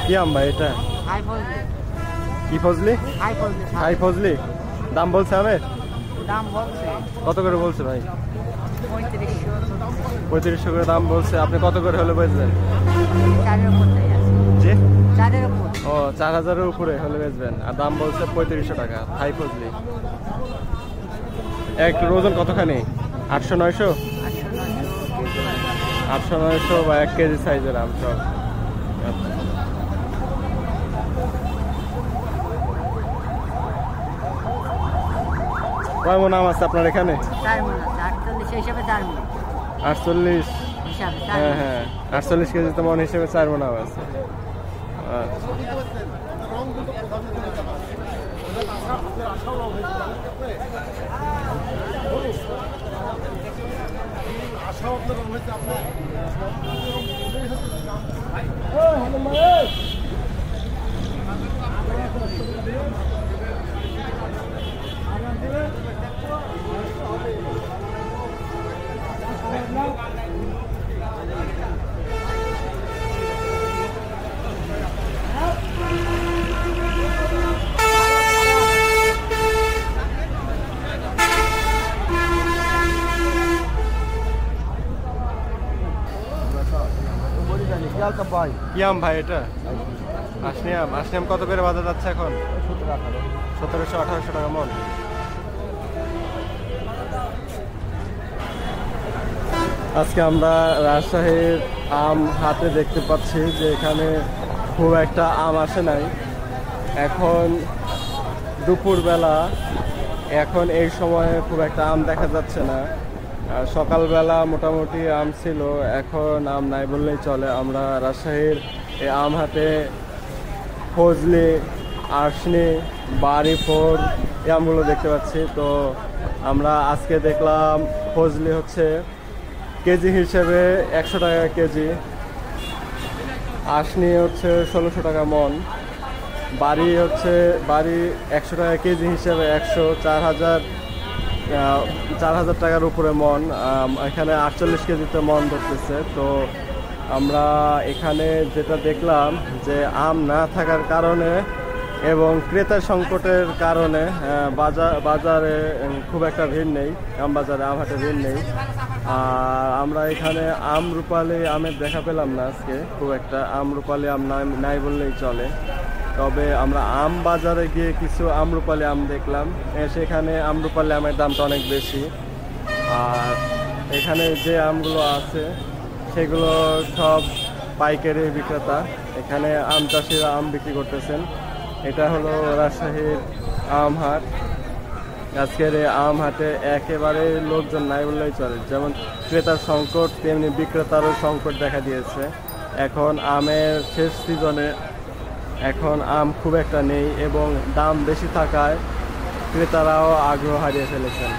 কি আম ভাই এটা? কি ফজলি? হাই ফজলি। দাম বলছে আমের? দাম বলছে কত করে বলছে ভাই? 3500 করে দাম বলছে। আপনি কত করে হলে বেচবেন? জি, ও 4000-এর উপরে হলে বেচবেন। আর দাম বলছে 3500 টাকা। হাই ফজলি এক ওজন কতখানি? 800-900? 800-900 বা 1 কেজি সাইজের আম সব। কয় মন আম আছে আপনার এখানে? 48? হ্যাঁ হ্যাঁ, 48 কেজি তো মন হিসেবে 4 মন আম আছে। কি আম ভাই এটা? আসনি আম। আসনি আম কত করে বাজার যাচ্ছে এখন? 1700-1800 টাকা মন। আজকে আমরা রাজশাহীর আম হাটে দেখতে পাচ্ছি যে এখানে খুব একটা আম আসে নাই। এখন দুপুরবেলা, এখন এই সময়ে খুব একটা আম দেখা যাচ্ছে না। সকালবেলা মোটামুটি আম ছিল, এখন আম নাই বললেই চলে। আমরা রাজশাহীর এই আম হাটে ফজলি, আসনি, বাড়ি ফোর এই আমগুলো দেখতে পাচ্ছি। তো আমরা আজকে দেখলাম ফজলি হচ্ছে কেজি হিসেবে 100 টাকা কেজি, আসনি হচ্ছে 1600 টাকা মন, বাড়ি 100 টাকা কেজি হিসেবে 4000 টাকার উপরে মন। এখানে 48 কেজিতে মন ধরতেছে। তো আমরা এখানে যেটা দেখলাম যে আম না থাকার কারণে এবং ক্রেতার সংকটের কারণে বাজারে খুব একটা ভিড় নেই। আম বাজারে, আম হাটে ভিড় নেই। আর আমরা এখানে আমরুপালি আমের দেখা পেলাম না আজকে খুব একটা। আমরুপালি আম নাই বললেই চলে। তবে আমরা আম বাজারে গিয়ে কিছু আমরুপালি আম দেখলাম। সেখানে আমরুপালি আমের দামটা অনেক বেশি। আর এখানে যে আমগুলো আছে সেগুলো সব পাইকারি বিক্রেতা। এখানে আম চাষিরা আম বিক্রি করতেছেন। এটা হলো রাজশাহীর আম হাট। আজকের এই আম হাটে একেবারে লোকজন নাই বললেই চলে। যেমন ক্রেতার সংকট, তেমনি বিক্রেতারও সংকট দেখা দিয়েছে। এখন আমের শেষ সিজনে, এখন আম খুব একটা নেই এবং দাম বেশি থাকায় ক্রেতারাও আগ্রহ হারিয়ে ফেলেছেন।